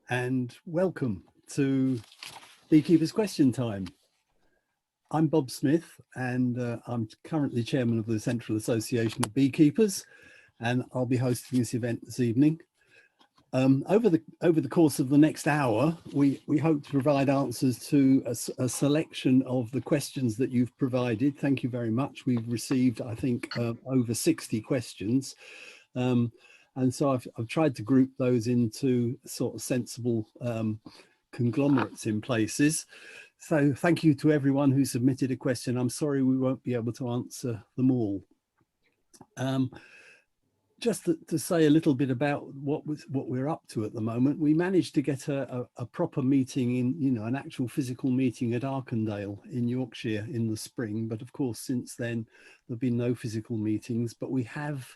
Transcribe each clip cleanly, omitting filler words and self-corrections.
and welcome to Beekeepers Question Time. I'm Bob Smith, and I'm currently chairman of the Central Association of Beekeepers, and I'll be hosting this event this evening. Over the course of the next hour, we hope to provide answers to a selection of the questions that you've provided. Thank you very much. We've received, I think, over 60 questions. And so I've tried to group those into sort of sensible conglomerates in places. So thank you to everyone who submitted a question. I'm sorry we won't be able to answer them all. Just to say a little bit about what we're up to at the moment, we managed to get a proper meeting in, an actual physical meeting at Arkendale in Yorkshire in the spring. But of course, since then, there have been no physical meetings, but we have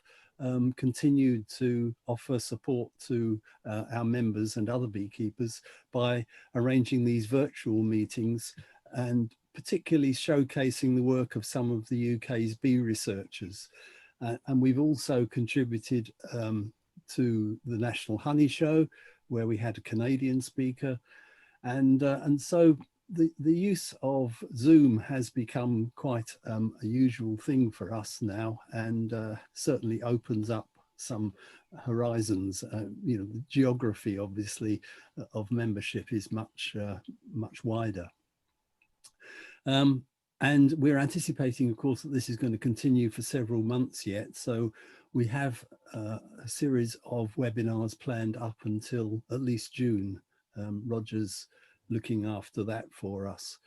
continued to offer support to our members and other beekeepers by arranging these virtual meetings and particularly showcasing the work of some of the UK's bee researchers. And we've also contributed to the National Honey Show, where we had a Canadian speaker. And so the use of Zoom has become quite a usual thing for us now, and certainly opens up some horizons. The geography, obviously, of membership is much wider. And we're anticipating, of course, that this is going to continue for several months yet. So we have a series of webinars planned up until at least June. Roger's looking after that for us.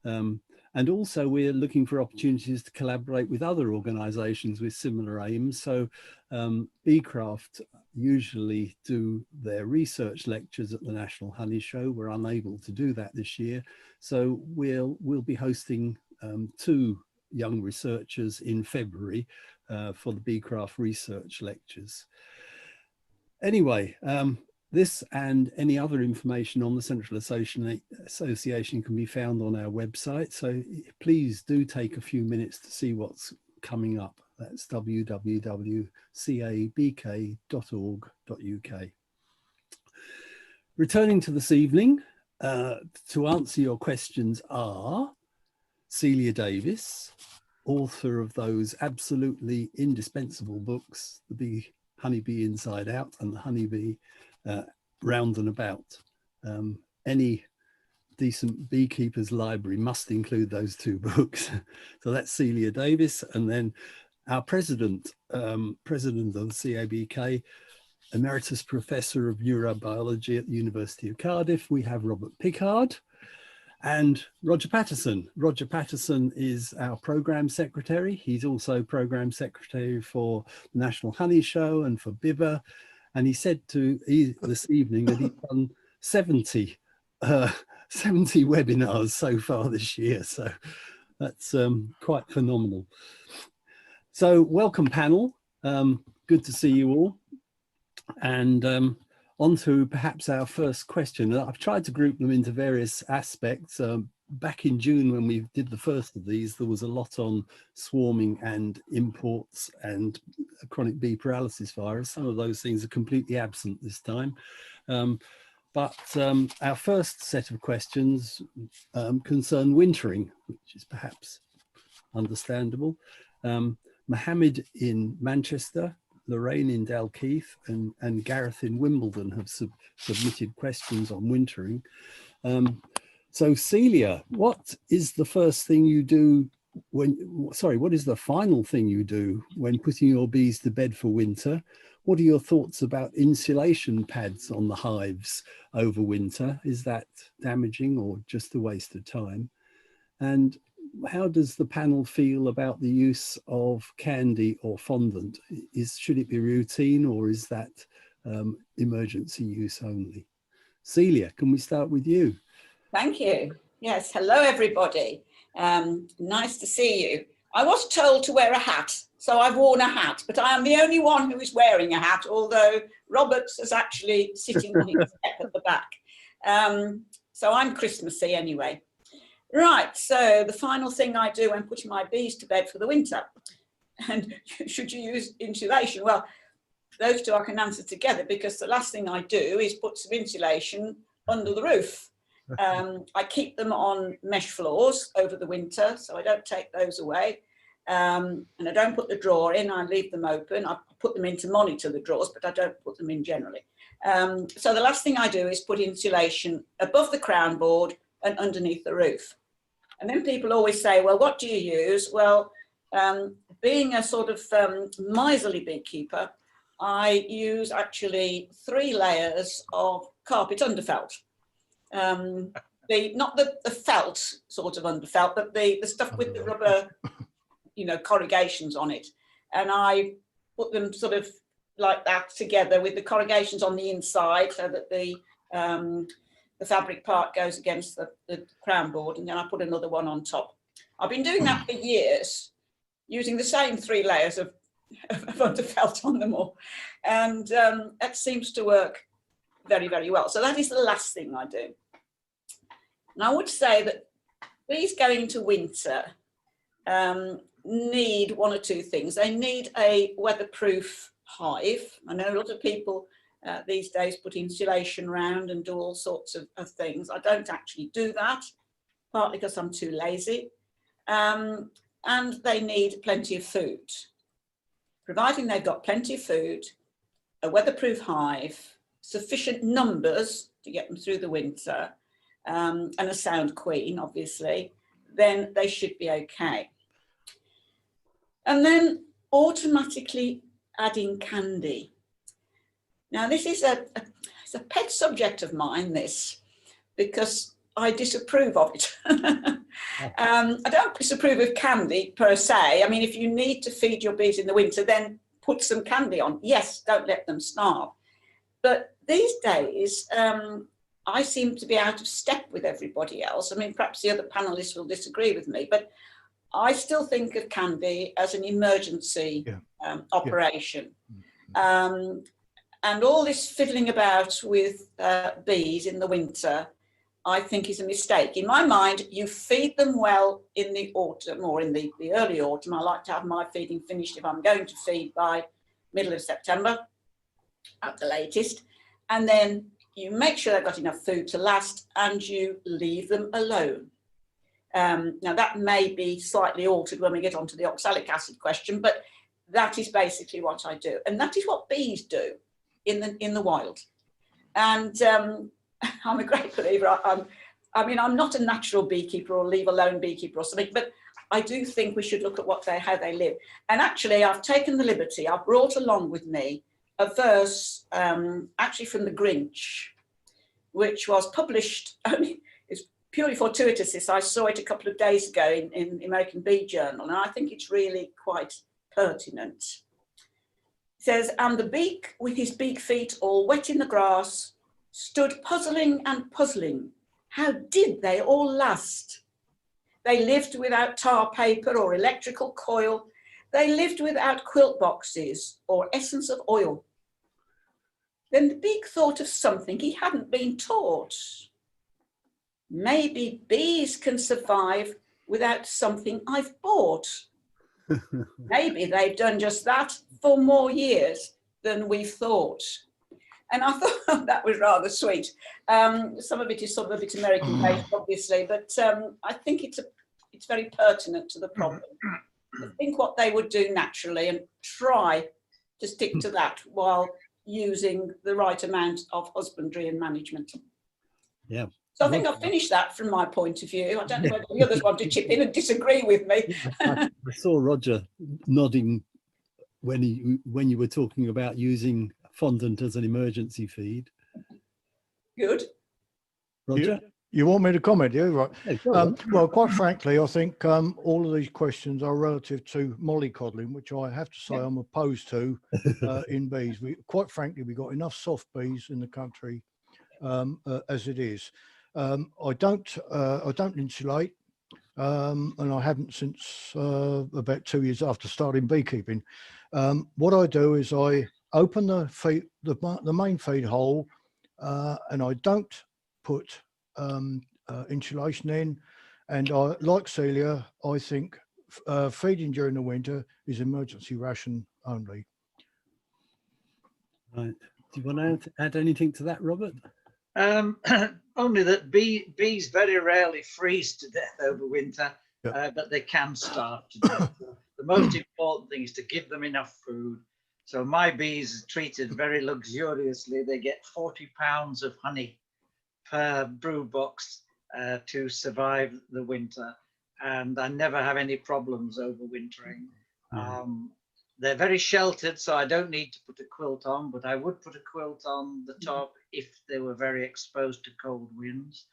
And also we're looking for opportunities to collaborate with other organisations with similar aims. So Beecraft usually do their research lectures at the National Honey Show. We're unable to do that this year. So we'll be hosting 2 young researchers in February for the Beecraft research lectures. Anyway, this and any other information on the Central Association can be found on our website. So please do take a few minutes to see what's coming up. That's www.cabk.org.uk. Returning to this evening, to answer your questions are Celia Davis, author of those absolutely indispensable books, The Honeybee Inside Out and The Honeybee Round and About. Any decent beekeeper's library must include those 2 books. So that's Celia Davis. And then our president of the CABK, Emeritus Professor of Neurobiology at the University of Cardiff, we have Robert Pickard and Roger Patterson. Roger Patterson is our Programme Secretary. He's also Programme Secretary for the National Honey Show and for BIBA. And he said this evening that he's done 70 webinars so far this year. So that's quite phenomenal. So welcome, panel. Good to see you all. And on to perhaps our first question. I've tried to group them into various aspects. Back in June, when we did the first of these, there was a lot on swarming and imports and chronic bee paralysis virus. Some of those things are completely absent this time. But our first set of questions concern wintering, which is perhaps understandable. Mohammed in Manchester, Lorraine in Dalkeith, and Gareth in Wimbledon have submitted questions on wintering. So Celia, what is the first thing you do what is the final thing you do when putting your bees to bed for winter? What are your thoughts about insulation pads on the hives over winter? Is that damaging or just a waste of time? And how does the panel feel about the use of candy or fondant? Should it be routine, or is that emergency use only? Celia, can we start with you? Thank you. Yes, hello everybody. Nice to see you. I was told to wear a hat, so I've worn a hat, but I am the only one who is wearing a hat, although Roberts is actually sitting on his step at the back. So I'm Christmassy anyway. Right, so the final thing I do when putting my bees to bed for the winter. And should you use insulation? Well, those two I can answer together, because the last thing I do is put some insulation under the roof. I keep them on mesh floors over the winter, so I don't take those away. And I don't put the drawer in, I leave them open. I put them in to monitor the drawers, but I don't put them in generally. So the last thing I do is put insulation above the crown board and underneath the roof. And then people always say, well, what do you use? Well, being a sort of miserly beekeeper, I use actually 3 layers of carpet underfelt. Not the felt sort of underfelt, but the stuff with the rubber, you know, corrugations on it. And I put them sort of like that together with the corrugations on the inside, so that the fabric part goes against the crown board, and then I put another one on top. I've been doing that for years, using the same 3 layers of underfelt on them all, and that seems to work very, very well. So that is the last thing I do. And I would say that bees going into winter need 1 or 2 things. They need a weatherproof hive. I know a lot of people these days put insulation around and do all sorts of things. I don't actually do that, partly because I'm too lazy. And they need plenty of food. Providing they've got plenty of food, a weatherproof hive, sufficient numbers to get them through the winter, and a sound queen, obviously, then they should be okay. And then automatically adding candy. Now, this is it's a pet subject of mine, this, because I disapprove of it. I don't disapprove of candy per se. I mean, if you need to feed your bees in the winter, then put some candy on. Yes, don't let them starve. But these days, I seem to be out of step with everybody else. I mean, perhaps the other panelists will disagree with me, but I still think of candy as an emergency operation. And all this fiddling about with bees in the winter, I think is a mistake. In my mind, you feed them well in the autumn, or in the early autumn. I like to have my feeding finished, if I'm going to feed, by middle of September at the latest. And then you make sure they've got enough food to last, and you leave them alone. Now, that may be slightly altered when we get onto the oxalic acid question, but that is basically what I do. And that is what bees do in the wild. And I'm a great believer. I mean, I'm not a natural beekeeper or leave alone beekeeper or something, but I do think we should look at how they live. And actually, I've taken the liberty, I've brought along with me a verse actually from the Grinch, which was published only, it's purely fortuitous. I saw it a couple of days ago in the American Bee Journal, and I think it's really quite pertinent. It says, and the beak with his beak feet all wet in the grass stood puzzling and puzzling. How did they all last? They lived without tar paper or electrical coil. They lived without quilt boxes or essence of oil. Then the beak thought of something he hadn't been taught. Maybe bees can survive without something I've bought. Maybe they've done just that for more years than we thought. And I thought that was rather sweet. Some of it is sort of a bit American-based, obviously, but I think it's very pertinent to the problem. I think what they would do naturally and try to stick to that while using the right amount of husbandry and management. Yeah. So I think I've finished that from my point of view. I don't know whether the others want to chip in and disagree with me. I saw Roger nodding when you were talking about using fondant as an emergency feed. Good. Roger? You want me to comment? Yeah, right. Yeah, well, quite frankly, I think all of these questions are relative to mollycoddling, which I have to say I'm opposed to in bees. Quite frankly, we've got enough soft bees in the country as it is. I don't insulate, and I haven't since about 2 years after starting beekeeping. What I do is I open the main feed hole, and I don't put insulation in. And like Celia, I think feeding during the winter is emergency ration only. Right. Do you want to add anything to that, Robert? Only that bees very rarely freeze to death over winter, Yep. but they can starve to death. So the most important thing is to give them enough food. So my bees are treated very luxuriously. They get 40 pounds of honey per brew box to survive the winter, and I never have any problems overwintering. They're very sheltered, so I don't need to put a quilt on, but I would put a quilt on the top if they were very exposed to cold winds.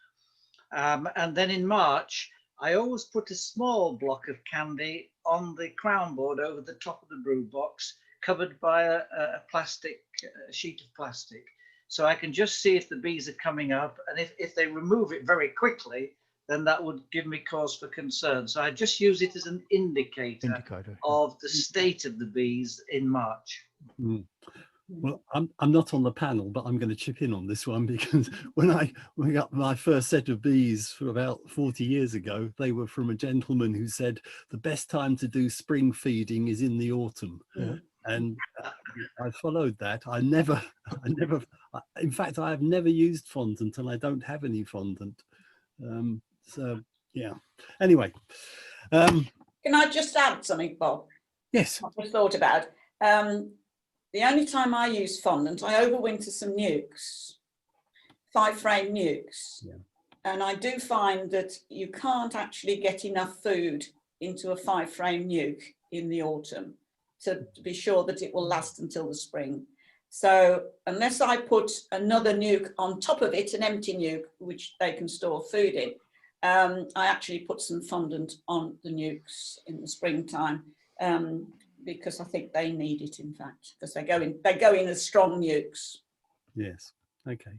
And then in March, I always put a small block of candy on the crown board over the top of the brew box, covered by a plastic sheet of plastic. So I can just see if the bees are coming up, and if they remove it very quickly, then that would give me cause for concern. So I just use it as an indicator of the state of the bees in March. Well, I'm not on the panel, but I'm going to chip in on this one, because when I got my first set of bees for about 40 years ago, they were from a gentleman who said the best time to do spring feeding is in the autumn. Yeah. And I followed that. In fact, I have never used fondant, and I don't have any fondant. So yeah, anyway. Can I just add something, Bob? Yes. I just thought about the only time I use fondant, I overwinter some nukes, 5-frame nukes. Yeah. And I do find that you can't actually get enough food into a 5-frame nuke in the autumn to be sure that it will last until the spring. So unless I put another nuke on top of it, an empty nuke, which they can store food in, I actually put some fondant on the nukes in the springtime, because I think they need it, in fact, because they go in as strong nukes. Yes. Okay.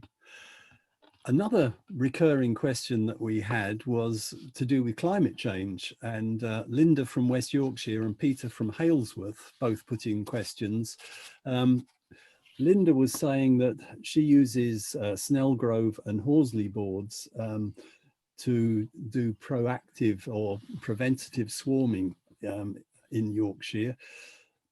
Another recurring question that we had was to do with climate change, and Linda from West Yorkshire and Peter from Halesworth both put in questions. Linda was saying that she uses Snellgrove and Horsley boards to do proactive or preventative swarming in Yorkshire,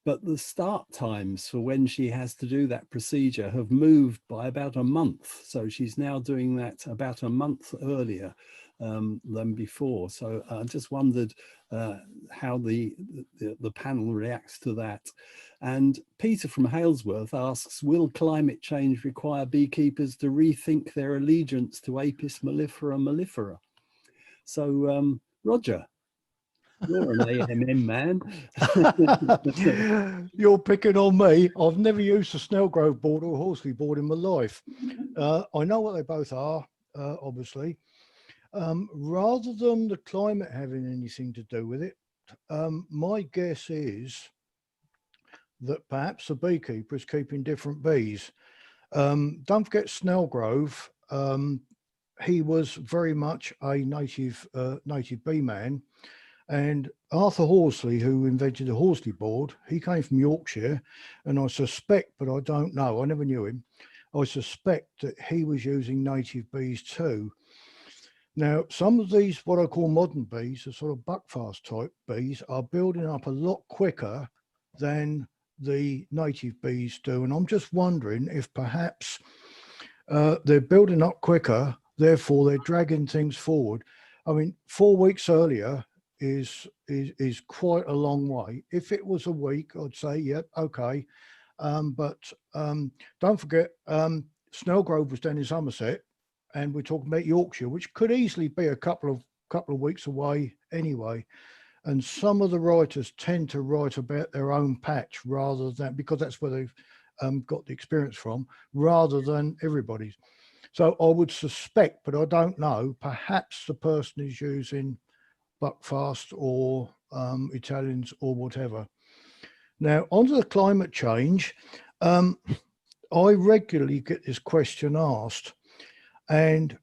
but the start times for when she has to do that procedure have moved by about a month. So she's now doing that about a month earlier than before. So I just wondered how the panel reacts to that. And Peter from Halesworth asks, will climate change require beekeepers to rethink their allegiance to Apis mellifera mellifera? So Roger, you're an AMM man. You're picking on me. I've never used a Snellgrove board or a Horsley board in my life. I know what they both are, obviously. Rather than the climate having anything to do with it, my guess is that perhaps the beekeeper is keeping different bees. Don't forget Snellgrove. He was very much a native bee man. And Arthur Horsley, who invented the Horsley board, he came from Yorkshire, and I suspect, but I don't know, I never knew him, I suspect that he was using native bees too. Now, some of these, what I call modern bees, the sort of buckfast type bees, are building up a lot quicker than the native bees do. And I'm just wondering if perhaps they're building up quicker, therefore they're dragging things forward. I mean, 4 weeks earlier is quite a long way. If it was a week, I'd say, yeah, okay. But don't forget, Snellgrove was down in Somerset, and we're talking about Yorkshire, which could easily be a couple of weeks away anyway. And some of the writers tend to write about their own patch rather than, because that's where they've got the experience from, rather than everybody's. So I would suspect, but I don't know, perhaps the person is using buckfast or Italians or whatever. Now, onto the climate change, I regularly get this question asked, and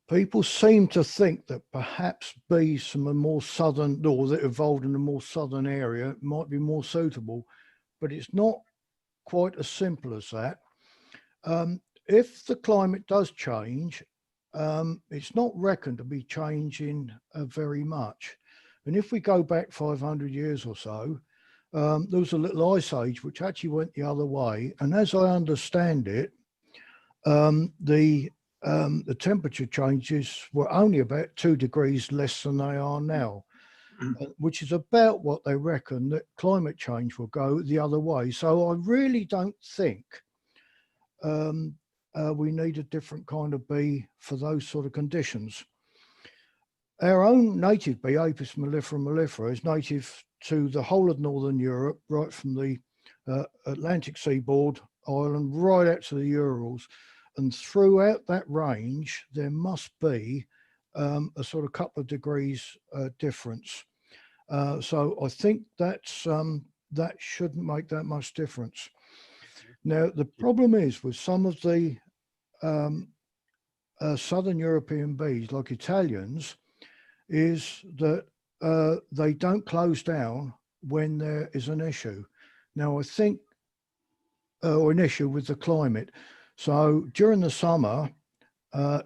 people seem to think that perhaps bees from a more southern, or that evolved in a more southern area might be more suitable, but it's not quite as simple as that. If the climate does change, it's not reckoned to be changing very much. And if we go back 500 years or so, there was a little ice age which actually went the other way. And as I understand it, the temperature changes were only about 2 degrees less than they are now, which is about what they reckon that climate change will go the other way. So I really don't think we need a different kind of bee for those sort of conditions. Our own native bee, Apis mellifera mellifera, is native to the whole of Northern Europe, right from the Atlantic seaboard island right out to the Urals. And throughout that range, there must be a sort of couple of degrees difference. So I think that's that shouldn't make that much difference. Now, the problem is with some of the Southern European bees, like Italians, is that they don't close down when there is an issue. Now, I think, or an issue with the climate. So during the summer,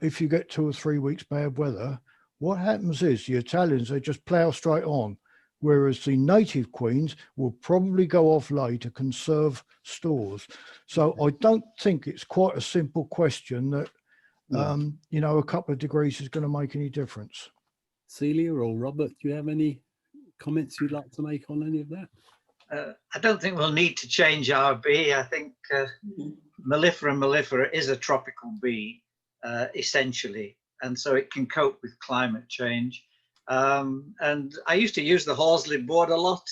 if you get 2 or 3 weeks bad weather, what happens is the Italians, they just plough straight on, whereas the native queens will probably go off late to conserve stores. So I don't think it's quite a simple question that, you know, a couple of degrees is going to make any difference. Celia or Robert, do you have any comments you'd like to make on any of that? I don't think we'll need to change our bee. I think Mellifera mellifera is a tropical bee, essentially, and so it can cope with climate change. And I used to use the Horsley board a lot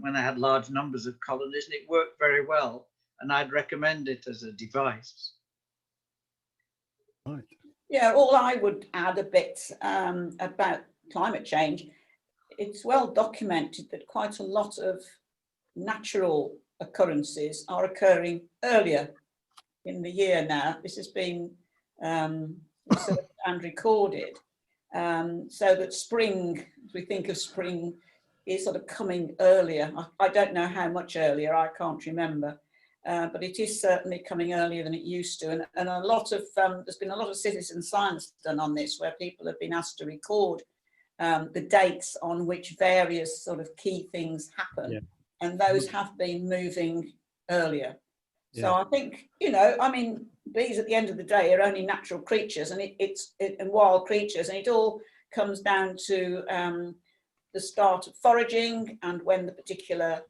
when I had large numbers of colonies, and it worked very well, and I'd recommend it as a device. Right. Yeah, all I would add a bit about climate change, it's well documented that quite a lot of natural occurrences are occurring earlier in the year now. This has been researched and recorded. So that spring, as we think of spring, is sort of coming earlier. I don't know how much earlier, I can't remember. But it is certainly coming earlier than it used to. And a lot of, there's been a lot of citizen science done on this, where people have been asked to record the dates on which various sort of key things happen. Yeah. And those have been moving earlier. Yeah. So I think, you know, I mean, bees at the end of the day are only natural creatures, and and wild creatures, and it all comes down to the start of foraging and when the particular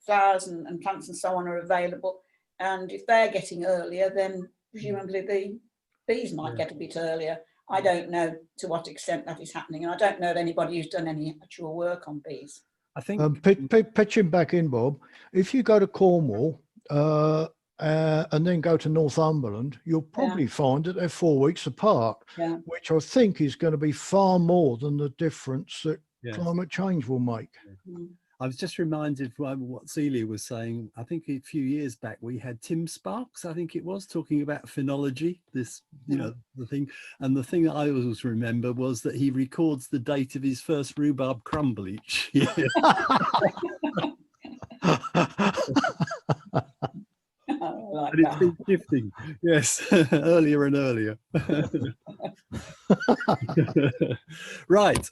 flowers and plants and so on are available. And if they're getting earlier, then presumably the bees might get a bit earlier. I don't know to what extent that is happening, and I don't know of anybody who's done any actual work on bees. I think pitching back in, Bob, if you go to Cornwall and then go to Northumberland, you'll probably find that they're 4 weeks apart, which I think is going to be far more than the difference that climate change will make. I was just reminded of what Celia was saying. I think a few years back we had Tim Sparks, I think it was, talking about phenology, this, you know, the thing. And the thing that I always remember was that he records the date of his first rhubarb crumble each year. And it's been shifting, yes, earlier and earlier. Right.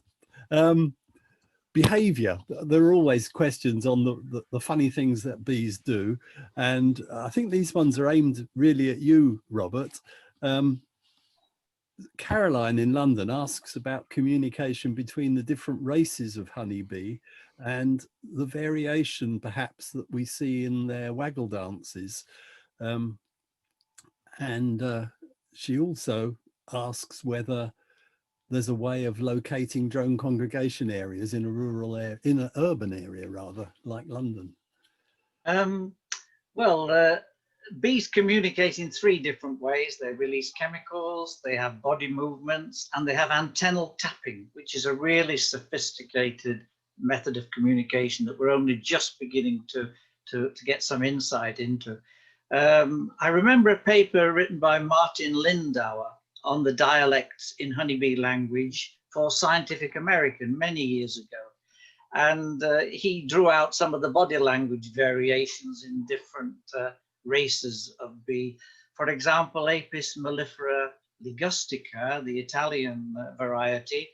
Behavior. There are always questions on the funny things that bees do, and I think these ones are aimed really at you, Robert. Caroline in London asks about communication between the different races of honeybee and the variation perhaps that we see in their waggle dances. She also asks whether there's a way of locating drone congregation areas in a rural area, in an urban area rather, like London. Bees communicate in 3 different ways. They release chemicals, they have body movements, and they have antennal tapping, which is a really sophisticated method of communication that we're only just beginning to get some insight into. I remember a paper written by Martin Lindauer on the dialects in honeybee language for Scientific American many years ago. And he drew out some of the body language variations in different races of bee. For example, Apis mellifera ligustica, the Italian variety,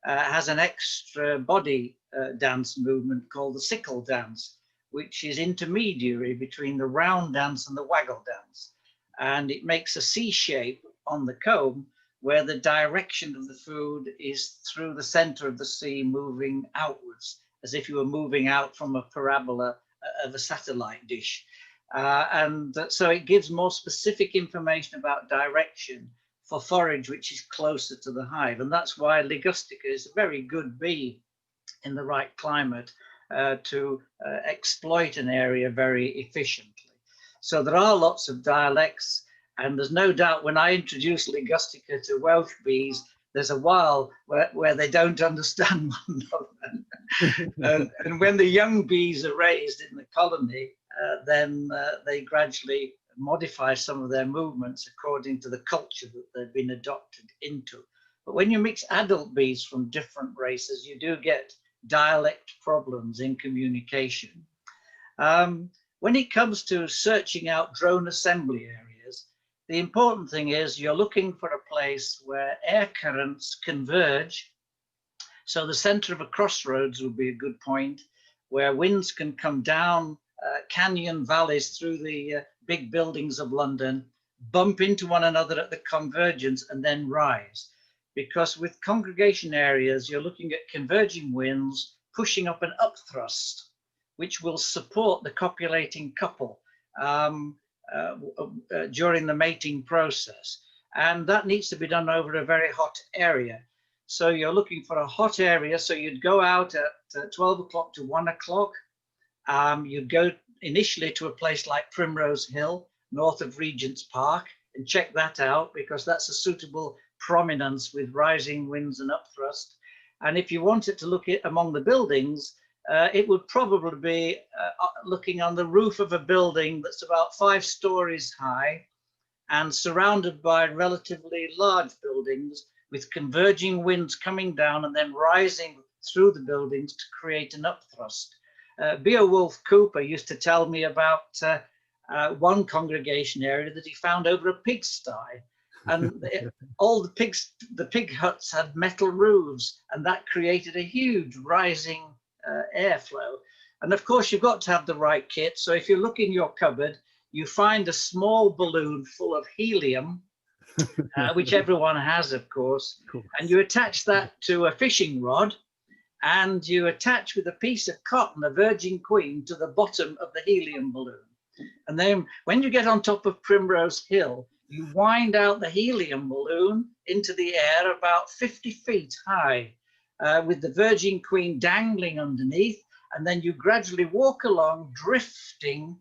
has an extra body dance movement called the sickle dance, which is intermediary between the round dance and the waggle dance. And it makes a C shape on the comb where the direction of the food is through the center of the C, moving outwards, as if you were moving out from a parabola of a satellite dish. So it gives more specific information about direction for forage which is closer to the hive. And that's why Ligustica is a very good bee in the right climate to exploit an area very efficiently. So there are lots of dialects, and there's no doubt when I introduce Ligustica to Welsh bees, there's a while where they don't understand one another. And when the young bees are raised in the colony, then they gradually modify some of their movements according to the culture that they've been adopted into. But when you mix adult bees from different races, you do get dialect problems in communication. When it comes to searching out drone assembly areas, the important thing is you're looking for a place where air currents converge. So the center of a crossroads would be a good point, where winds can come down canyon valleys through the big buildings of London, bump into one another at the convergence and then rise. Because with congregation areas, you're looking at converging winds pushing up an upthrust, which will support the copulating couple during the mating process. And that needs to be done over a very hot area. So you're looking for a hot area. So you'd go out at 12 o'clock to 1 o'clock. You'd go initially to a place like Primrose Hill, north of Regent's Park, and check that out because that's a suitable prominence with rising winds and upthrust. And if you wanted to look at among the buildings, it would probably be looking on the roof of a building that's about 5 stories high and surrounded by relatively large buildings with converging winds coming down and then rising through the buildings to create an upthrust. Beowulf Cooper used to tell me about one congregation area that he found over a pigsty, and all the pig huts had metal roofs, and that created a huge rising airflow. And of course, you've got to have the right kit. So if you look in your cupboard, you find a small balloon full of helium, which everyone has, of course, and you attach that to a fishing rod, and you attach with a piece of cotton a virgin queen to the bottom of the helium balloon. And then when you get on top of Primrose Hill, you wind out the helium balloon into the air about 50 feet high with the virgin queen dangling underneath. And then you gradually walk along, drifting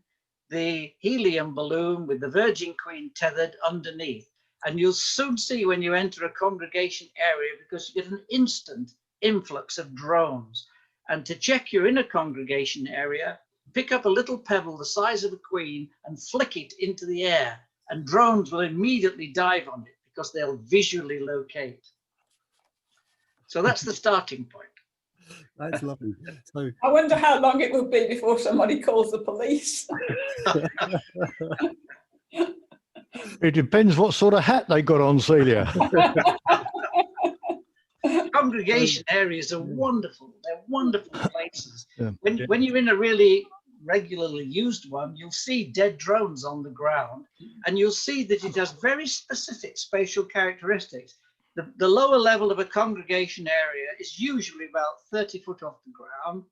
the helium balloon with the virgin queen tethered underneath. And you'll soon see when you enter a congregation area, because you get an instant influx of drones. And to check you're in a congregation area, pick up a little pebble the size of a queen and flick it into the air, and drones will immediately dive on it because they'll visually locate. So that's the starting point. That's lovely. So I wonder how long it will be before somebody calls the police. It depends what sort of hat they got on, Celia. Congregation areas are wonderful. They're wonderful places. Yeah. When you're in a really regularly used one, you'll see dead drones on the ground, and you'll see that it has very specific spatial characteristics. The lower level of a congregation area is usually about 30 foot off the ground,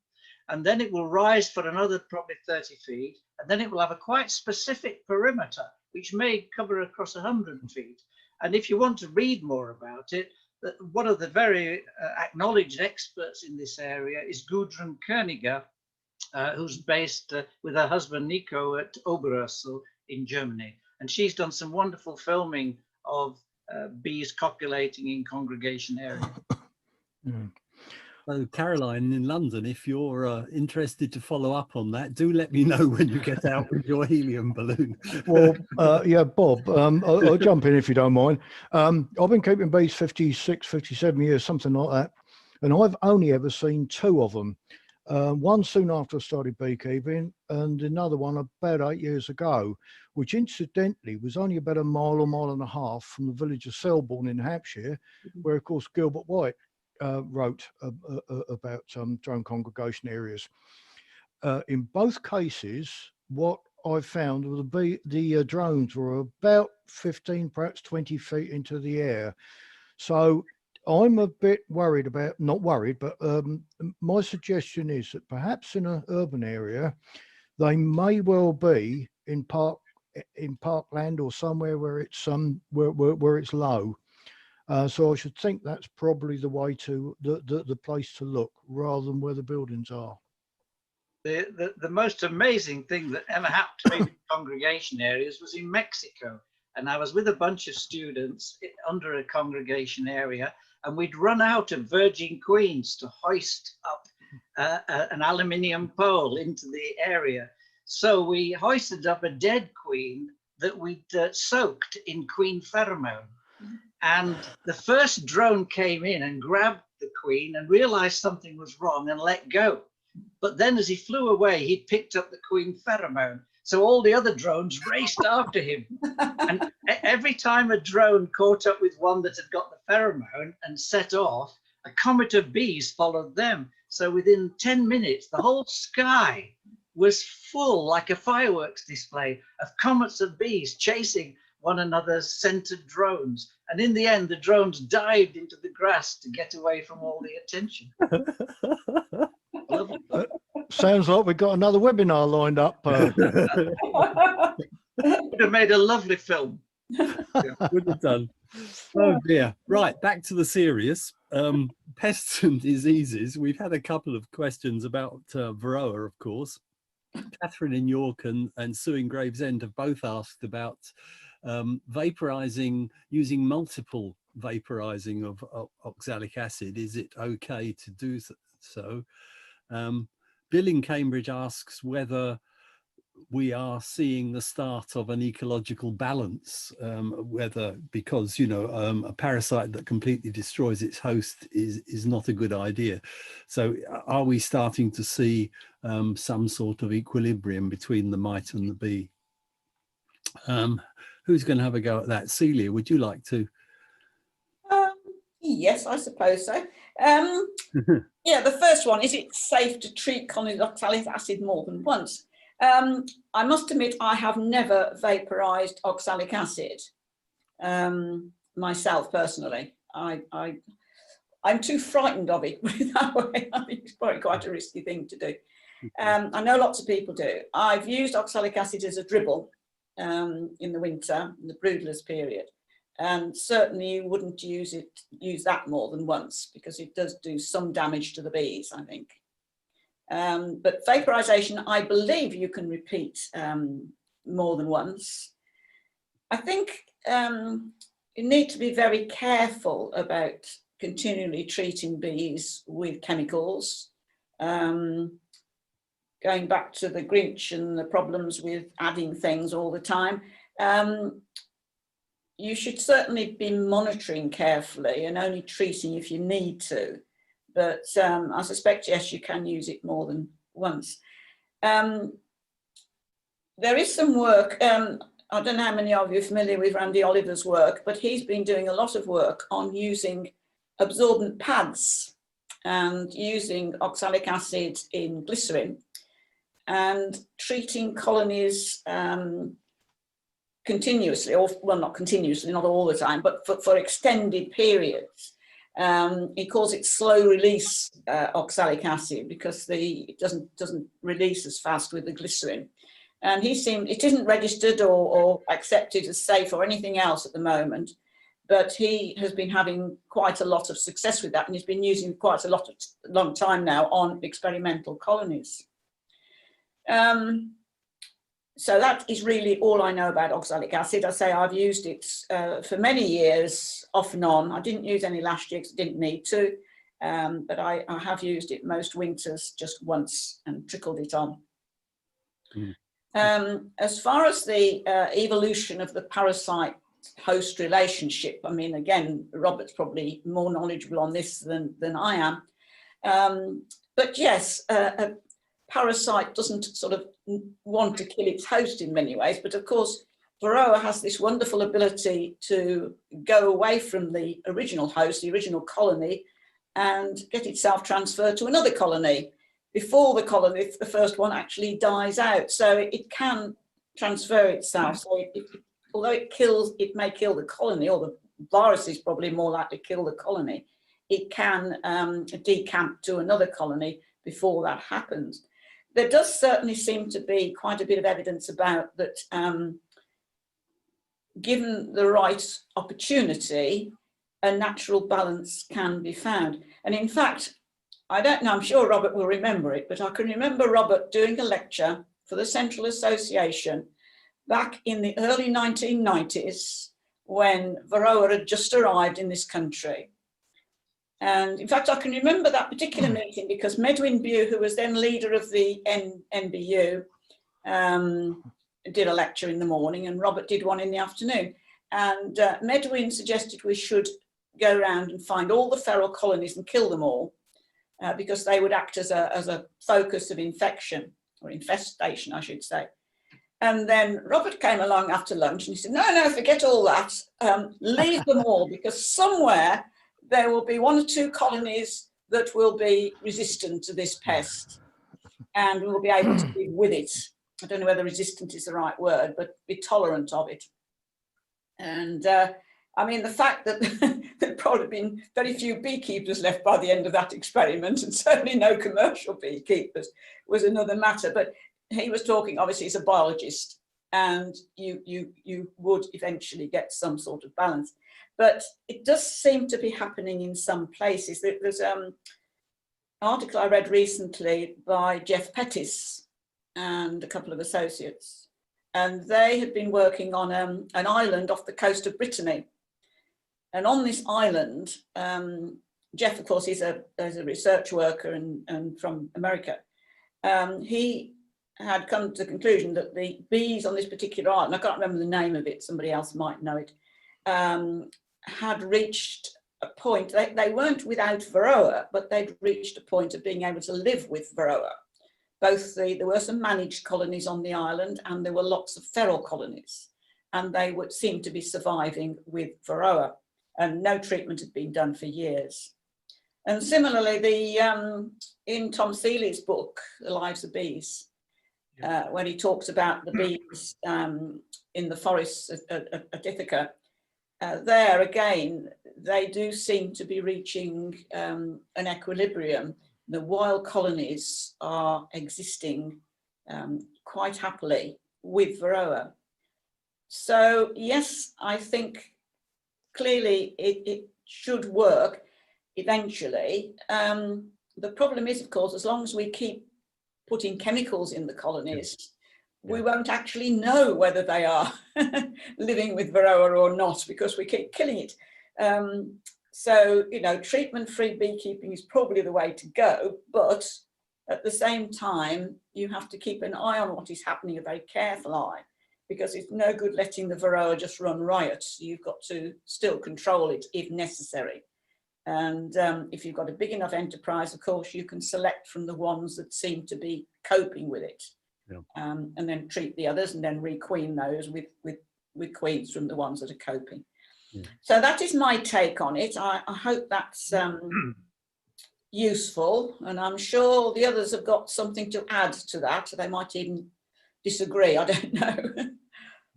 and then it will rise for another probably 30 feet, and then it will have a quite specific perimeter, which may cover across 100 feet. And if you want to read more about it, one of the very acknowledged experts in this area is Gudrun Koeniger, who's based with her husband Nico at Oberursel in Germany. And she's done some wonderful filming of bees copulating in congregation areas. Mm. So Caroline in London, if you're interested to follow up on that, do let me know when you get out with your helium balloon. Well, yeah, Bob, I'll jump in if you don't mind. I've been keeping bees 56, 57 years, something like that. And I've only ever seen 2 of them. One soon after I started beekeeping, and another one about 8 years ago, which incidentally was only about a mile or mile and a half from the village of Selborne in Hampshire, where of course Gilbert White wrote about drone congregation areas. in both cases, what I found were the drones were about 15, perhaps 20 feet into the air. So I'm a bit worried about, not worried, but my suggestion is that perhaps in an urban area, they may well be in parkland or somewhere where it's where it's low. So I should think that's probably the way to the place to look, rather than where the buildings are. The most amazing thing that ever happened to me in congregation areas was in Mexico. And I was with a bunch of students under a congregation area, and we'd run out of virgin queens to hoist up an aluminium pole into the area. So we hoisted up a dead queen that we'd soaked in queen pheromone. And the first drone came in and grabbed the queen and realized something was wrong and let go. But then as he flew away, he picked up the queen pheromone. So all the other drones raced after him. And every time a drone caught up with one that had got the pheromone and set off, a comet of bees followed them. So within 10 minutes, the whole sky was full, like a fireworks display, of comets of bees chasing one another's scented drones. And in the end, the drones dived into the grass to get away from all the attention. Lovely. Sounds like we've got another webinar lined up. Would have made a lovely film. Would have done. Oh dear. Right, back to the serious. Pests and diseases. We've had a couple of questions about varroa, of course. Catherine in York and Sue in Gravesend have both asked about vaporizing, using multiple vaporizing of oxalic acid. Is it okay to do so? Bill in Cambridge asks whether we are seeing the start of an ecological balance, whether, because, you know, a parasite that completely destroys its host is not a good idea. So are we starting to see some sort of equilibrium between the mite and the bee? Who's going to have a go at that? Celia, would you like to? Yes, I suppose so. Yeah, the first one, is it safe to treat colonies with oxalic acid more than once? I must admit, I have never vaporized oxalic acid myself personally. I'm too frightened of it that way. I think it's probably quite a risky thing to do. I know lots of people do. I've used oxalic acid as a dribble in the winter, in the broodless period. And certainly you wouldn't use that more than once, because it does do some damage to the bees, I think. But vaporization, I believe you can repeat more than once. I think you need to be very careful about continually treating bees with chemicals. Going back to the Grinch and the problems with adding things all the time. You should certainly be monitoring carefully and only treating if you need to. But I suspect, yes, you can use it more than once. There is some work, I don't know how many of you are familiar with Randy Oliver's work, but he's been doing a lot of work on using absorbent pads and using oxalic acid in glycerin and treating colonies continuously, or well, not continuously, not all the time, but for extended periods. He calls it slow release oxalic acid, because it doesn't release as fast with the glycerin. And it isn't registered or accepted as safe or anything else at the moment, but he has been having quite a lot of success with that, and he's been using quite a long time now on experimental colonies. So that is really all I know about oxalic acid. I say I've used it for many years, off and on. I didn't use any last year because I didn't need to, but I have used it most winters just once and trickled it on. As far as the evolution of the parasite-host relationship, I mean, again, Robert's probably more knowledgeable on this than I am. But yes, a parasite doesn't sort of want to kill its host in many ways, but of course varroa has this wonderful ability to go away from the original host, the original colony, and get itself transferred to another colony. before the colony, the first one actually dies out. So it can transfer itself. So although it may kill the colony, or the virus is probably more likely to kill the colony, it can decamp to another colony before that happens. There does certainly seem to be quite a bit of evidence about that. Given the right opportunity, a natural balance can be found. And in fact, I don't know, I'm sure Robert will remember it, but I can remember Robert doing a lecture for the Central Association back in the early 1990s when varroa had just arrived in this country. And in fact, I can remember that particular meeting because Medwin Bew, who was then leader of the NBU, did a lecture in the morning and Robert did one in the afternoon. And Medwin suggested we should go around and find all the feral colonies and kill them all because they would act as a focus of infection, or infestation, I should say. And then Robert came along after lunch and he said, no, forget all that. Leave them all, because somewhere there will be 1 or 2 colonies that will be resistant to this pest and we will be able to live with it. I don't know whether resistant is the right word, but be tolerant of it. And I mean, the fact that there'd probably been very few beekeepers left by the end of that experiment, and certainly no commercial beekeepers, was another matter. But he was talking, obviously, he's a biologist, and you would eventually get some sort of balance. But it does seem to be happening in some places. There's an article I read recently by Jeff Pettis and a couple of associates, and they had been working on an island off the coast of Brittany. And on this island, Jeff, of course, is a research worker and from America. He had come to the conclusion that the bees on this particular island, I can't remember the name of it, somebody else might know it, had reached a point, they weren't without varroa, but they'd reached a point of being able to live with varroa. There were some managed colonies on the island and there were lots of feral colonies, and they would seem to be surviving with varroa, and no treatment had been done for years. And similarly, in Tom Seeley's book, The Lives of Bees, when he talks about the bees in the forests of Ithaca, there again, they do seem to be reaching an equilibrium. The wild colonies are existing quite happily with varroa. So yes, I think clearly it should work eventually. The problem is, of course, as long as we keep putting chemicals in the colonies, we won't actually know whether they are living with varroa or not, because we keep killing it. So, you know, treatment-free beekeeping is probably the way to go, but at the same time, you have to keep an eye on what is happening, a very careful eye, because it's no good letting the varroa just run riot. You've got to still control it if necessary. And if you've got a big enough enterprise, of course, you can select from the ones that seem to be coping with it, and then treat the others and then requeen those with queens from the ones that are coping. So that is my take on it. I hope that's useful, and I'm sure the others have got something to add to that. They might even disagree, I don't know.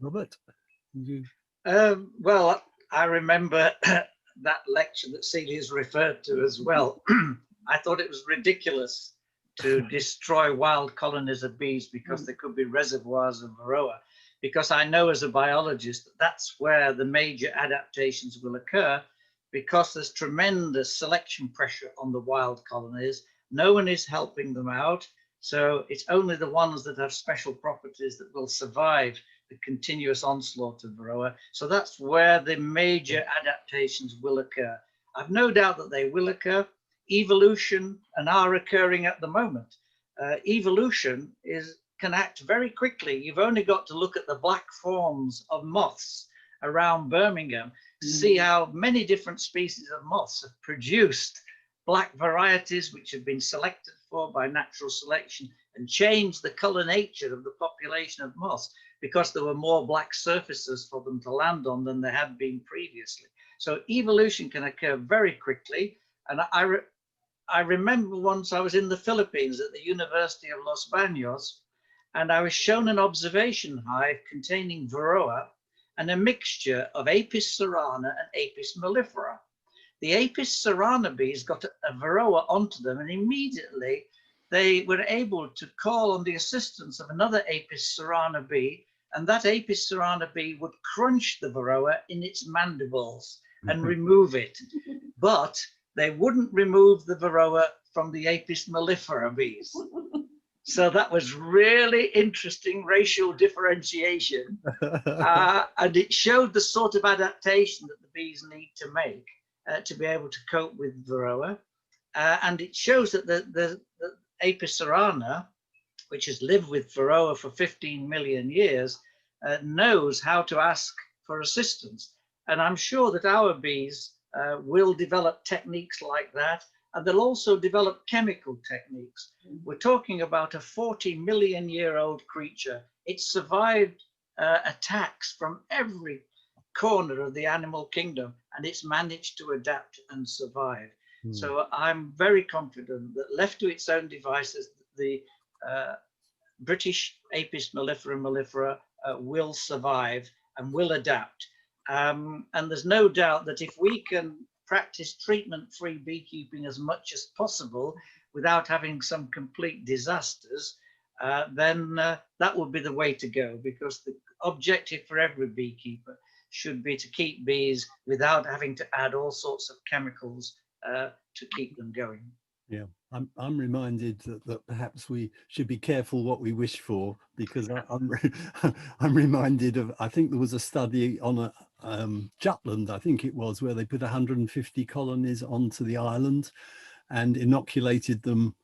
Robert? Well, I remember that lecture that Celia's referred to as well. I thought it was ridiculous to destroy wild colonies of bees because there could be reservoirs of varroa, because I know as a biologist that that's where the major adaptations will occur, because there's tremendous selection pressure on the wild colonies. No one is helping them out. So it's only the ones that have special properties that will survive the continuous onslaught of varroa. So that's where the major adaptations will occur. I've no doubt that they will occur. Evolution and are occurring at the moment. Evolution can act very quickly. You've only got to look at the black forms of moths around Birmingham to see how many different species of moths have produced black varieties which have been selected for by natural selection and changed the color nature of the population of moths because there were more black surfaces for them to land on than there had been previously. So evolution can occur very quickly. And I remember once I was in the Philippines at the University of Los Baños, and I was shown an observation hive containing varroa and a mixture of Apis cerana and Apis mellifera. The Apis cerana bees got a varroa onto them, and immediately they were able to call on the assistance of another Apis cerana bee, and that Apis cerana bee would crunch the varroa in its mandibles and remove it. But they wouldn't remove the varroa from the Apis mellifera bees. So that was really interesting racial differentiation. And it showed the sort of adaptation that the bees need to make to be able to cope with varroa. And it shows that the Apis cerana, which has lived with varroa for 15 million years, knows how to ask for assistance. And I'm sure that our bees will develop techniques like that, and they'll also develop chemical techniques. We're talking about a 40-million-year-old creature. It survived attacks from every corner of the animal kingdom, and it's managed to adapt and survive. So I'm very confident that left to its own devices, the British Apis mellifera will survive and will adapt. And there's no doubt that if we can practice treatment-free beekeeping as much as possible without having some complete disasters, then that would be the way to go, because the objective for every beekeeper should be to keep bees without having to add all sorts of chemicals to keep them going. Yeah, I'm reminded that perhaps we should be careful what we wish for, because I'm reminded of, I think there was a study on a Jutland, I think it was, where they put 150 colonies onto the island and inoculated them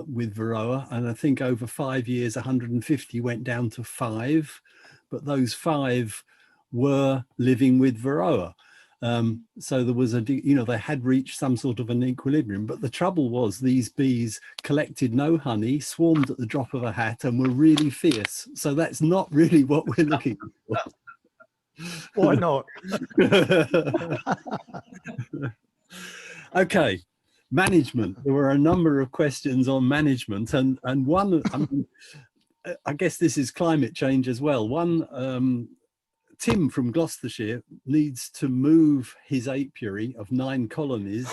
with varroa, and I think over 5 years 150 went down to 5, but those 5 were living with varroa. So there was they had reached some sort of an equilibrium, but the trouble was these bees collected no honey, swarmed at the drop of a hat, and were really fierce. So that's not really what we're looking for. Why not? Okay, management. There were a number of questions on management, and one, I guess this is climate change as well. One, Tim from Gloucestershire needs to move his apiary of 9 colonies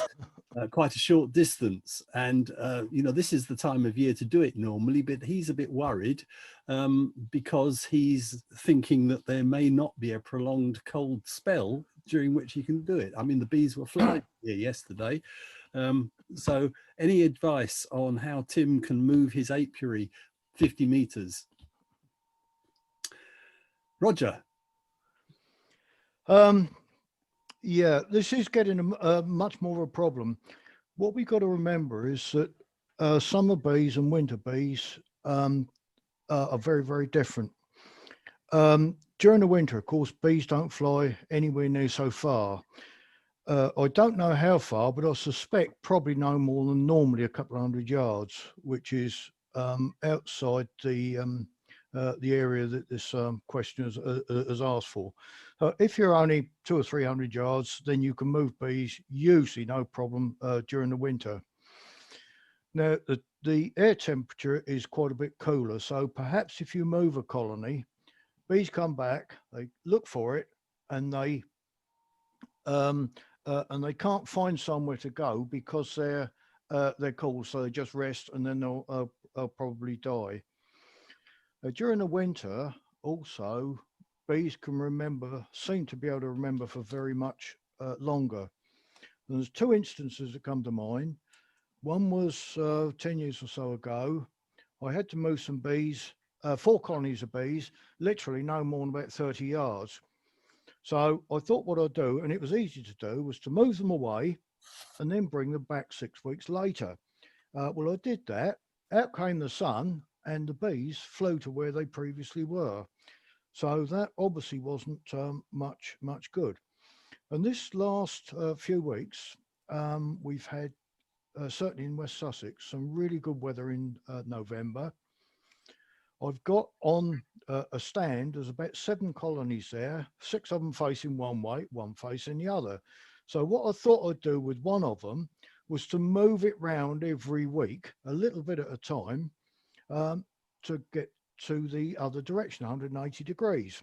quite a short distance, and this is the time of year to do it normally, but he's a bit worried because he's thinking that there may not be a prolonged cold spell during which he can do it. I mean, the bees were flying here yesterday, so any advice on how Tim can move his apiary 50 meters? Roger. Yeah, this is getting much more of a problem. What we've got to remember is that summer bees and winter bees are very, very different. During the winter, of course, bees don't fly anywhere near so far. I don't know how far, but I suspect probably no more than normally a couple of 100 yards, which is outside the area that this question has asked for. If you're only 200 or 300 yards, then you can move bees, usually no problem during the winter. Now, the air temperature is quite a bit cooler, so perhaps if you move a colony, bees come back, they look for it, and they can't find somewhere to go because they're cold, so they just rest, and then they'll probably die. During the winter, also, bees can seem to be able to remember for very much longer. And there's 2 instances that come to mind. One was 10 years or so ago. I had to move some bees, 4 colonies of bees, literally no more than about 30 yards. So I thought what I'd do, and it was easy to do, was to move them away and then bring them back 6 weeks later. Well, I did that. Out came the sun, and the bees flew to where they previously were. So that obviously wasn't much good. And this last few weeks, we've had, certainly in West Sussex, some really good weather in November. I've got on a stand, there's about 7 colonies there, 6 of them facing one way, 1 facing the other. So what I thought I'd do with one of them was to move it round every week, a little bit at a time, to get to the other direction, 180 degrees.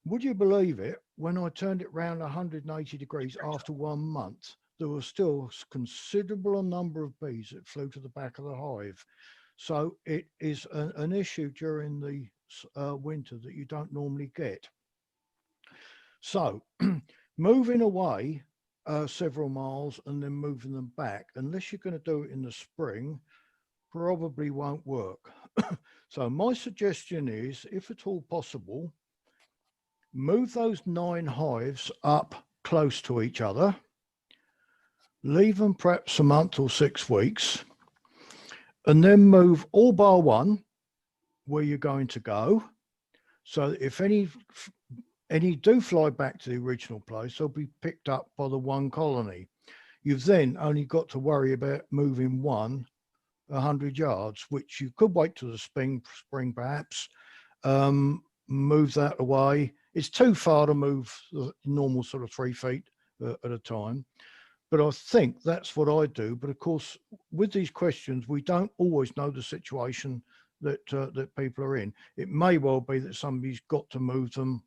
Would you believe it? When I turned it round 180 degrees after 1 month, there was still a considerable number of bees that flew to the back of the hive. So it is an issue during the winter that you don't normally get. So moving away several miles and then moving them back, unless you're going to do it in the spring, probably won't work. So my suggestion is, if at all possible, move those 9 hives up close to each other, leave them perhaps a month or 6 weeks, and then move all bar one where you're going to go. So if any do fly back to the original place, they'll be picked up by the one colony. You've then only got to worry about moving one 100 yards, which you could wait till the spring perhaps, move that away. It's too far to move the normal sort of 3 feet at a time. But I think that's what I do. But of course, with these questions, we don't always know the situation that that people are in. It may well be that somebody's got to move them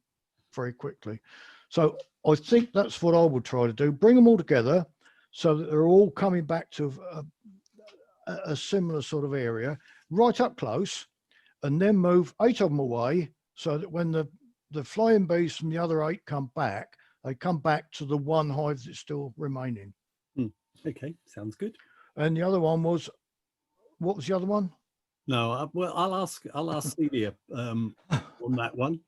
very quickly. So I think that's what I would try to do. Bring them all together so that they're all coming back to a similar sort of area, right up close, and then move 8 of them away so that when the flying bees from the other 8 come back, they come back to the one hive that's still remaining. Okay, sounds good. And the other one was, what was the other one? No, well, I'll ask Celia on that one.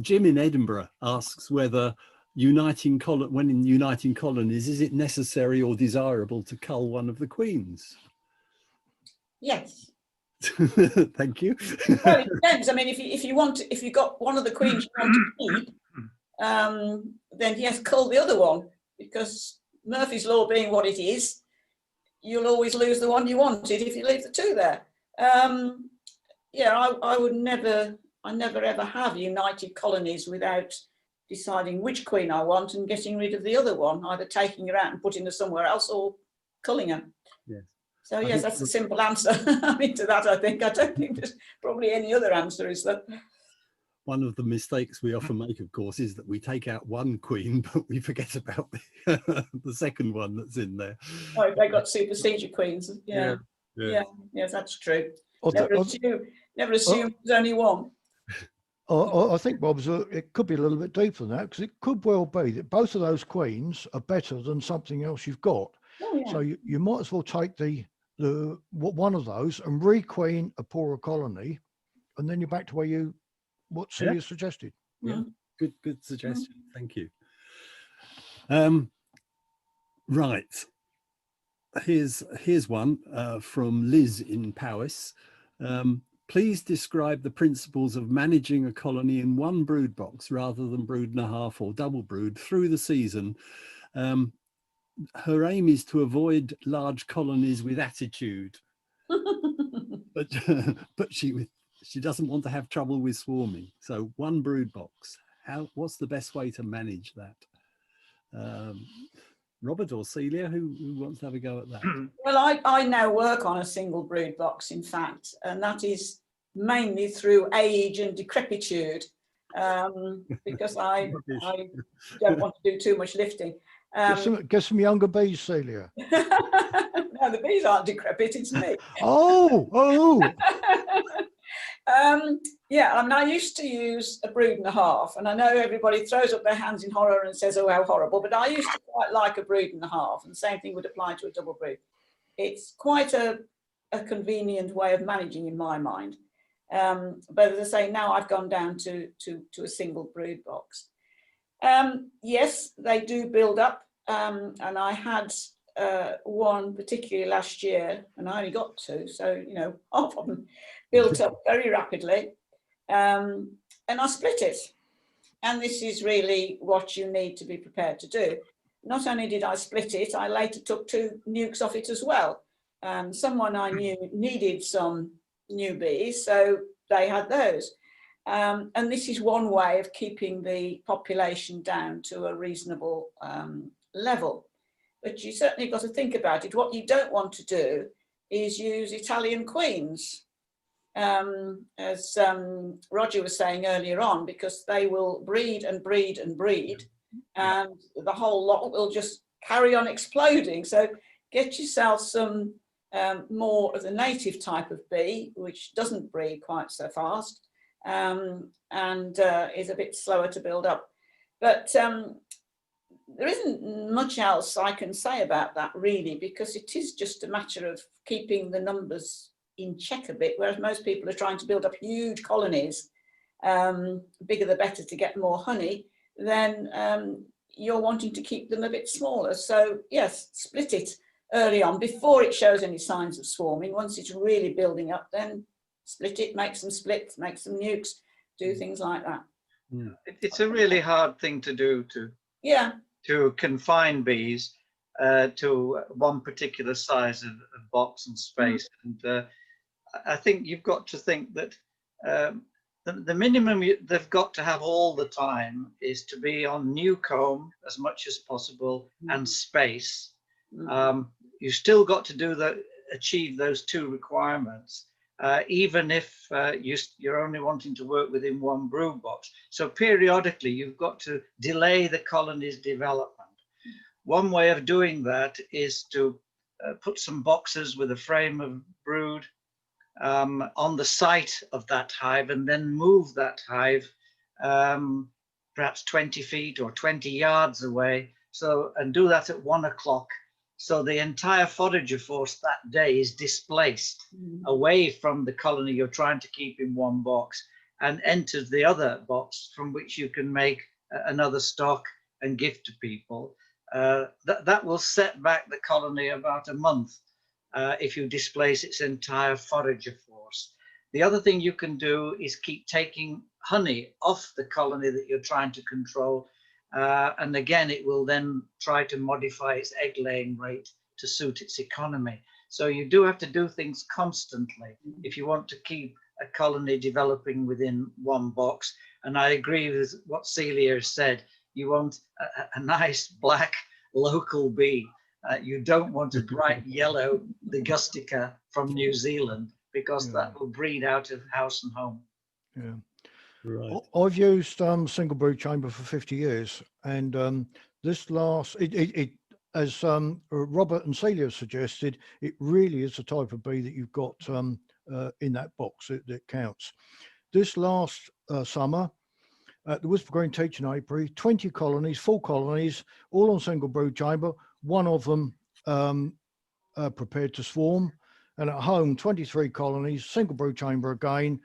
Jim in Edinburgh asks whether when uniting colonies, is it necessary or desirable to cull one of the queens? Yes. Thank you. Well, it depends. I mean, if you got one of the queens you want to keep, then yes, cull the other one, because Murphy's law being what it is, you'll always lose the one you wanted if you leave the 2 there. Yeah, I never ever have united colonies without deciding which queen I want and getting rid of the other one, either taking her out and putting her somewhere else or culling her. Yes. So yes, that's a simple answer. I mean, to that, I don't think there's probably any other answer, is there? One of the mistakes we often make, of course, is that we take out one queen, but we forget about the second one that's in there. Oh, they got supersedure queens. Yeah. Yes, that's true. Never assume there's only one. I think, Bob, it could be a little bit deeper than that, because it could well be that both of those queens are better than something else you've got. Oh, yeah. So you might as well take the one of those and requeen a poorer colony, and then you're back to what Celia suggested. Yeah, good suggestion. Thank you. Right. Here's one from Liz in Powys. Please describe the principles of managing a colony in one brood box rather than brood and a half or double brood through the season. Her aim is to avoid large colonies with attitude, but she doesn't want to have trouble with swarming. So one brood box. What's the best way to manage that? Robert or Celia, who wants to have a go at that? Well, I now work on a single brood box, in fact, and that is mainly through age and decrepitude, because I don't want to do too much lifting. Get some younger bees, Celia. No, the bees aren't decrepit, it's me. Oh. Yeah, I mean, I used to use a brood and a half, and I know everybody throws up their hands in horror and says, oh, how horrible, but I used to quite like a brood and a half, and the same thing would apply to a double brood. It's quite a convenient way of managing in my mind. But as I say, now I've gone down to a single brood box. Yes, they do build up, and I had one particularly last year, and I only got 2, so half of them built up very rapidly, and I split it. And this is really what you need to be prepared to do. Not only did I split it, I later took 2 nukes off it as well. Someone I knew needed some new bees, so they had those. And this is one way of keeping the population down to a reasonable level. but you certainly got to think about it. What you don't want to do is use Italian queens, as Roger was saying earlier on, because they will breed and breed and breed, and the whole lot will just carry on exploding. So get yourself some more of the native type of bee, which doesn't breed quite so fast, and is a bit slower to build up. But there isn't much else I can say about that, really, because it is just a matter of keeping the numbers in check a bit, whereas most people are trying to build up huge colonies, bigger the better to get more honey, then you're wanting to keep them a bit smaller. So yes, split it early on before it shows any signs of swarming. Once it's really building up, then split it, make some splits, make some nukes, do things like that. It's a really hard thing to do, to confine bees to one particular size of box and space. And I think you've got to think that the minimum they've got to have all the time is to be on new comb as much as possible and space. You've still got to do achieve those two requirements, even if you're only wanting to work within one brood box. So periodically, you've got to delay the colony's development. One way of doing that is to put some boxes with a frame of brood on the site of that hive, and then move that hive perhaps 20 feet or 20 yards away. So, and do that at 1 o'clock. So the entire forager force that day is displaced away from the colony you're trying to keep in one box, and enters the other box from which you can make another stock and give to people. That will set back the colony about a month if you displace its entire forager force. The other thing you can do is keep taking honey off the colony that you're trying to control. And again, it will then try to modify its egg laying rate to suit its economy. So you do have to do things constantly if you want to keep a colony developing within one box. And I agree with what Celia has said. You want a nice black local bee. You don't want a bright yellow Ligustica from New Zealand, because that will breed out of house and home. Yeah. Right. I've used single brood chamber for 50 years, and this last, as Robert and Celia suggested, it really is the type of bee that you've got in that box that counts. This last summer, at the Whisper Green Teaching Apiary, 20 colonies, full colonies, all on single brood chamber, one of them prepared to swarm, and at home, 23 colonies, single brood chamber again,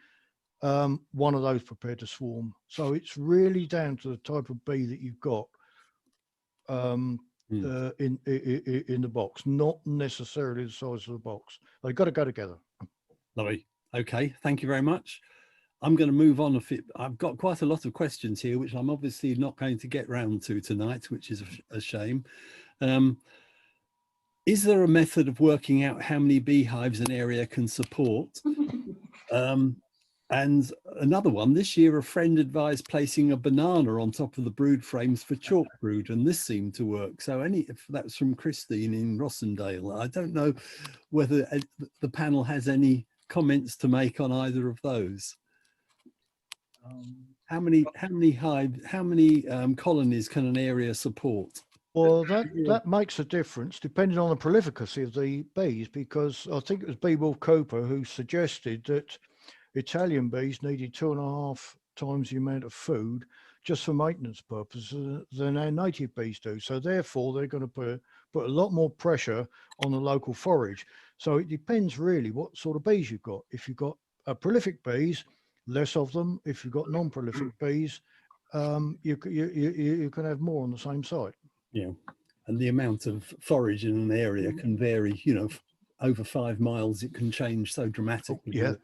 one of those prepared to swarm. So it's really down to the type of bee that you've got in the box, not necessarily the size of the box. They've got to go together. Lovely. Okay, thank you very much. I'm going to move on. I've got quite a lot of questions here, which I'm obviously not going to get round to tonight, which is a shame. Is there a method of working out how many beehives an area can support? And another one, this year a friend advised placing a banana on top of the brood frames for chalk brood, and this seemed to work. So that's from Christine in Rossendale. I don't know whether the panel has any comments to make on either of those. How many colonies can an area support? Well, that makes a difference depending on the prolificacy of the bees, because I think it was Bee Wolf Cooper who suggested that Italian bees needed 2.5 times the amount of food just for maintenance purposes than our native bees do. So therefore, they're going to put a lot more pressure on the local forage. So it depends really what sort of bees you've got. If you've got prolific bees, less of them. If you've got non-prolific bees, you can have more on the same site. Yeah, and the amount of forage in an area can vary, you know, over 5 miles, it can change so dramatically. Yeah.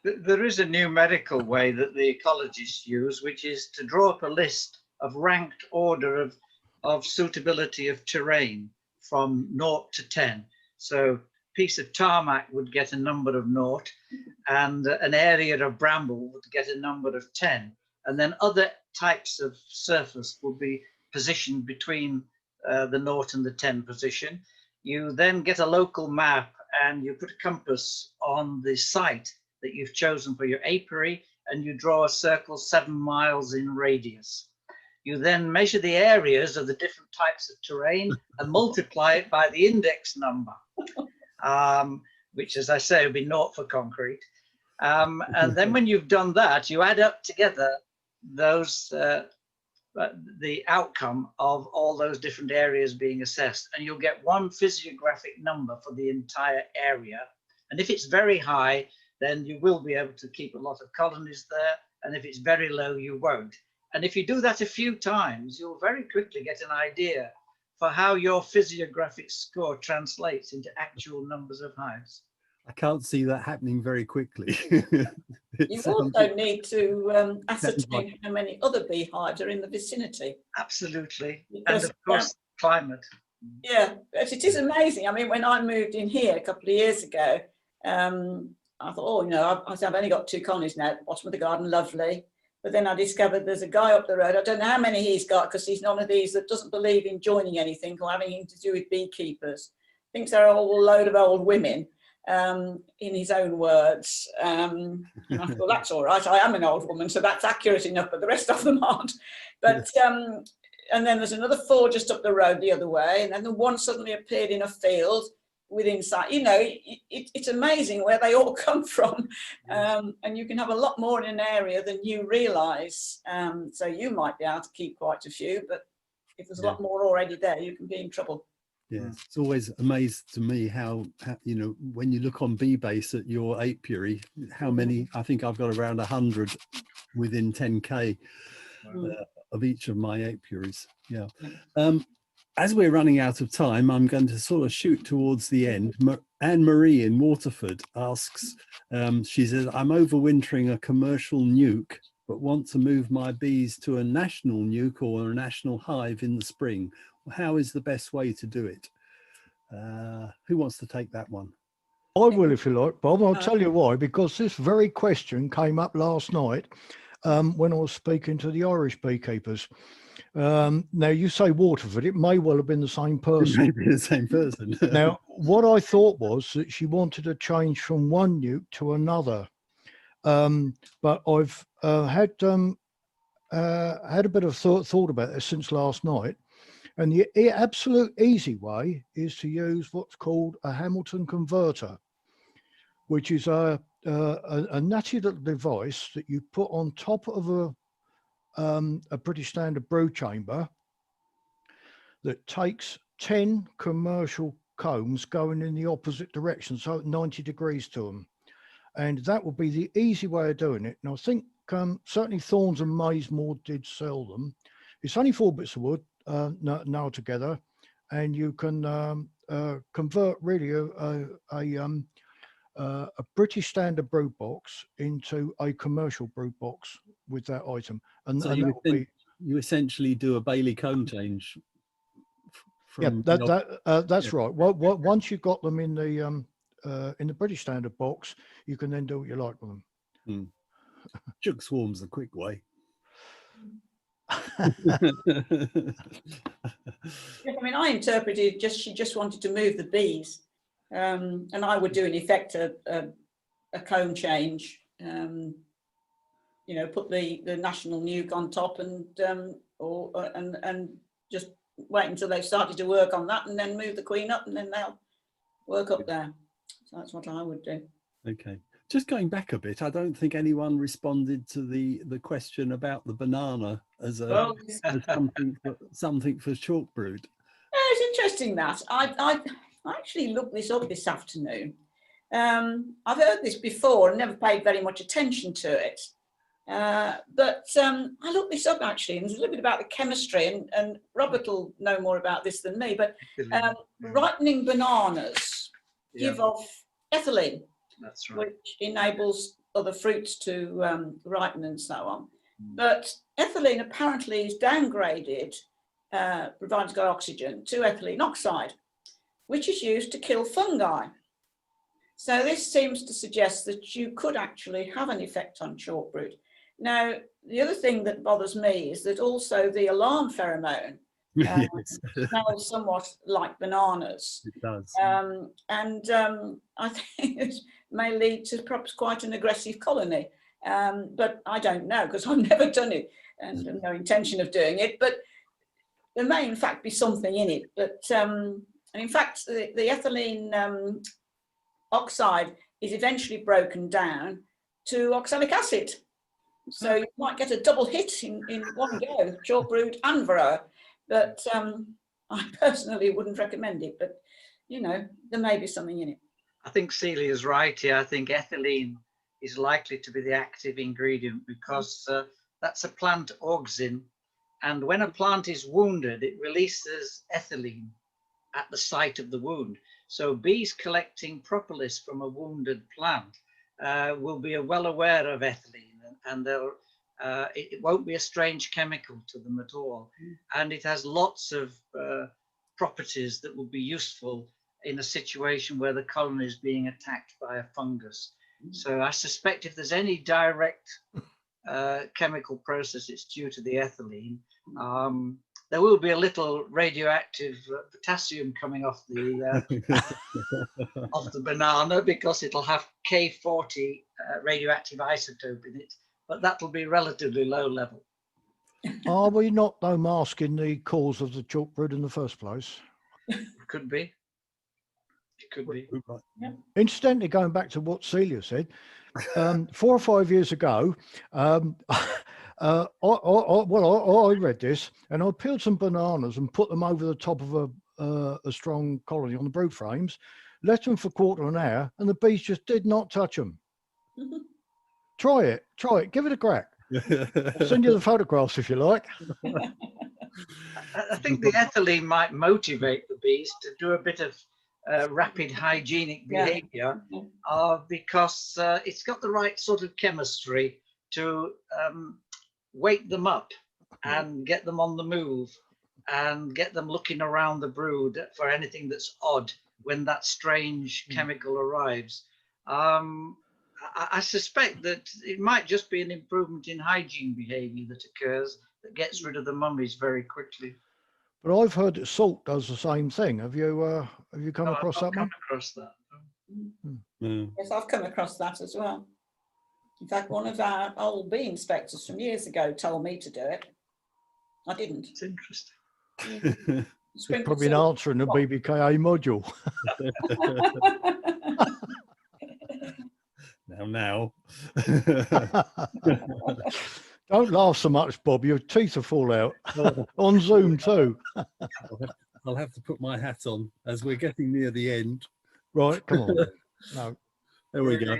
There is a numerical way that the ecologists use, which is to draw up a list of ranked order of suitability of terrain from 0 to 10. So a piece of tarmac would get a number of 0, and an area of bramble would get a number of 10. And then other types of surface would be positioned between the nought and the 10 position. You then get a local map and you put a compass on the site that you've chosen for your apiary, and you draw a circle 7 miles in radius. You then measure the areas of the different types of terrain and multiply it by the index number, which, as I say, would be naught for concrete. And then when you've done that, you add up together those the outcome of all those different areas being assessed, and you'll get one physiographic number for the entire area. And if it's very high, then you will be able to keep a lot of colonies there, and if it's very low, you won't. And if you do that a few times, you'll very quickly get an idea for how your physiographic score translates into actual numbers of hives. I can't see that happening very quickly. You also need to ascertain how many other beehives are in the vicinity. Absolutely. Because, and of course, climate. Yeah, but it is amazing. I mean, when I moved in here a couple of years ago, I thought, oh, you know, I've only got 2 colonies now, bottom of the garden, lovely. But then I discovered there's a guy up the road. I don't know how many he's got, because he's one of these that doesn't believe in joining anything or having anything to do with beekeepers. Thinks they're all a load of old women. In his own words. And I thought, that's all right, I am an old woman, so that's accurate enough, but the rest of them aren't. But and then there's another 4 just up the road the other way, and then the one suddenly appeared in a field within sight. You know, it's amazing where they all come from. And you can have a lot more in an area than you realise. So you might be able to keep quite a few, but if there's a lot more already there, you can be in trouble. Yeah, it's always amazed to me how, you know, when you look on BBase at your apiary, how many, I think I've got around 100 within 10k of each of my apiaries. Yeah. As we're running out of time, I'm going to sort of shoot towards the end. Anne-Marie in Waterford asks, she says, I'm overwintering a commercial nuke, but want to move my bees to a national nuke or a national hive in the spring. How is the best way to do it? Who wants to take that one? I will, if you like, Bob. I'll tell you why, because this very question came up last night when I was speaking to the Irish beekeepers. Now, you say Waterford, it may well have been the same person. It may be the same person. Now, what I thought was that she wanted to change from one nuke to another. But I've had a bit of thought about this since last night. And the absolute easy way is to use what's called a Hamilton converter, which is a nutty little device that you put on top of a British Standard brew chamber that takes 10 commercial combs going in the opposite direction, so at 90 degrees to them. And that would be the easy way of doing it. And I think certainly Thorns and Maysmore did sell them. It's only 4 bits of wood nailed together, and you can convert really a British Standard brew box into a commercial brew box with that item. And, so and you essentially do a Bailey cone change. Yeah, that's right. Well, once you've got them in the British Standard box, you can then do what you like with them. Chook swarm's the quick way. I mean, I interpreted she just wanted to move the bees, and I would do in effect a cone change. You know, put the national nuke on top, and just wait until they've started to work on that, and then move the queen up, and then they'll work up there. So that's what I would do. Okay. Just going back a bit, I don't think anyone responded to the question about the banana as something for chalk brood. It's interesting that I actually looked this up this afternoon. I've heard this before and never paid very much attention to it. But I looked this up actually, and there's a little bit about the chemistry, and Robert will know more about this than me. But ripening bananas give off ethylene. That's right. Which enables other fruits to ripen and so on. But ethylene apparently is downgraded, provided it's got oxygen, to ethylene oxide, which is used to kill fungi. So this seems to suggest that you could actually have an effect on chalk brood. Now, the other thing that bothers me is that also the alarm pheromone Yes, Smells somewhat like bananas. it does. I think it may lead to perhaps quite an aggressive colony. But I don't know, because I've never done it and have no intention of doing it. But there may in fact be something in it. But and in fact, the ethylene oxide is eventually broken down to oxalic acid. So you might get a double hit in one go, chalk brood and varroa. But I personally wouldn't recommend it. But, you know, there may be something in it. I think Celia's right here. I think ethylene is likely to be the active ingredient because that's a plant auxin. And when a plant is wounded, it releases ethylene at the site of the wound. So bees collecting propolis from a wounded plant will be well aware of ethylene, and it won't be a strange chemical to them at all. And it has lots of properties that will be useful in a situation where the colony is being attacked by a fungus. So I suspect if there's any direct chemical process, it's due to the ethylene. There will be a little radioactive potassium coming off the off the banana because it'll have K40 radioactive isotope in it, but that'll be relatively low level. Are we not though masking the cause of the chalk brood in the first place? Could be. It could be. Yeah. Incidentally, going back to what Celia said, 4 or 5 years ago, I read this and I peeled some bananas and put them over the top of a strong colony on the brood frames, left them for a quarter of an hour, and the bees just did not touch them. Try it, give it a crack. I'll send you the photographs if you like. I think the ethylene might motivate the bees to do a bit of rapid hygienic behavior because it's got the right sort of chemistry to wake them up and get them on the move and get them looking around the brood for anything that's odd when that strange chemical arrives. I suspect that it might just be an improvement in hygiene behavior that occurs that gets rid of the mummies very quickly. But I've heard that salt does the same thing. Have you come across that one? Across that. Yes, I've come across that as well. In fact, one of our old bee inspectors from years ago told me to do it. I didn't. It's interesting. It's probably an answer in the BBKA module. Now. Don't laugh so much, Bob. Your teeth will fall out. On Zoom too. I'll have to put my hat on as we're getting near the end. Right, come on. No. There we go.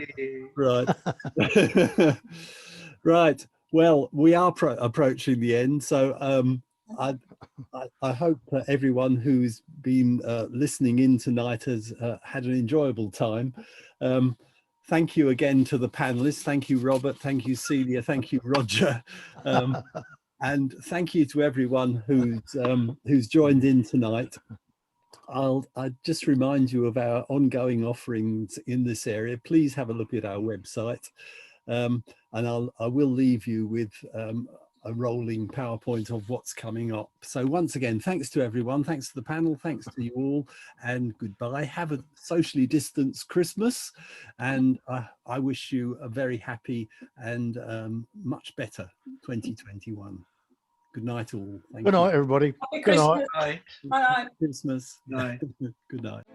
Right. Right. Well, we are approaching the end. So I hope that everyone who's been listening in tonight has had an enjoyable time. Thank you again to the panelists. Thank you, Robert. Thank you, Celia. Thank you, Roger. And thank you to everyone who's joined in tonight. I'll just remind you of our ongoing offerings in this area. Please have a look at our website. And I will leave you with a rolling PowerPoint of what's coming up. So once again, thanks to everyone. Thanks to the panel. Thanks to you all. And goodbye. Have a socially distanced Christmas. And I wish you a very happy and much better 2021. Good night all. Thank you. Good night, everybody. Happy Good Christmas. night. Bye. Christmas. Night. Good night.